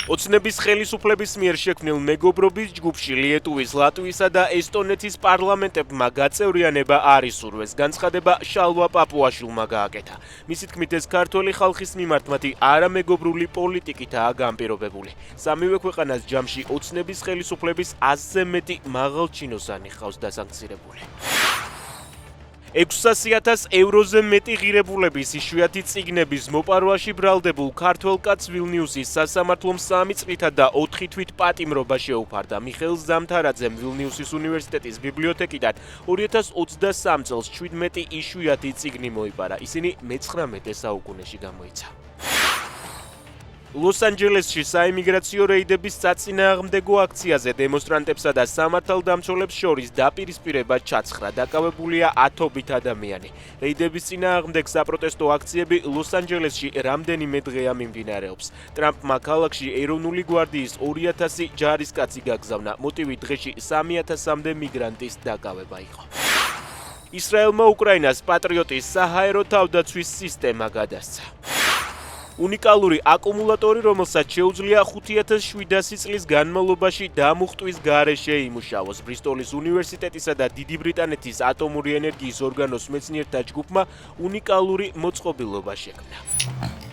ოცნების ხელისუფლების მიერ შექმნილ მეგობრობის ჯგუფში ლიეტუვის, ლატვიისა და ესტონეთის პარლამენტებმა გაწევრიანება არ ისურვეს. განცხადება შალვა პაპუაშვილმა გააკეთა. მისი თქმით, ეს ქართველი ხალხის მიმართ მათი არამეგობრული პოლიტიკითაა განპირობებული. სამივე ქვეყანას ჯამში ოცნების ხელისუფლების 100-ზე მეტი მაღალჩინოსანი ჰყავს დასანქცირებული. 600,000 ევროზე მეტი ღირებულების იშვიათი წიგნების მოპარვაში ბრალდებულ ქართველ კაცს ვილნიუსის სასამართლომ 3 წლითა და 4 თვით პატიმრობა შეუფარდა. მიხეილ ზამთარაძემ ვილნიუსის უნივერსიტეტის ბიბლიოთეკიდან 2023 წელს 17 იშვიათი წიგნი მოიპარა. ისინი მე-19 საუკუნეში გამოიცა. ლოს-ანჯელესში საიმიგრაციო რეიდების საწინააღმდეგო აქციაზე დემონსტრანტებსა და სამართალდამცველებს შორის დაპირისპირება ჩაცხრა. დაკავებულია ათობით ადამიანი. რეიდების წინააღმდეგ საპროტესტო აქციები ლოს-ანჯელესში რამდენიმე დღეა მიმდინარეობს. ტრამპმა ქალაქში ეროვნული გვარდიის 2000 ჯარისკაცი გაგზავნა. მოტივი დღეში 3000-მდე მიგრანტის დაკავება იყო. ისრაელმა უკრაინას პატრიოტის საჰაერო თავდაცვის სისტემა გადასცა. უნიკალური აკუმულატორი, რომელსაც შეუძლია 5700 წლის განმავლობაში დამუხტვის გარეშე იმუშაოს. ბრისტოლის უნივერსიტეტისა და დიდი ბრიტანეთის ატომური ენერგიის ორგანოს მეცნიერთა ჯგუფმა უნიკალური მოწყობილობა შექმნა.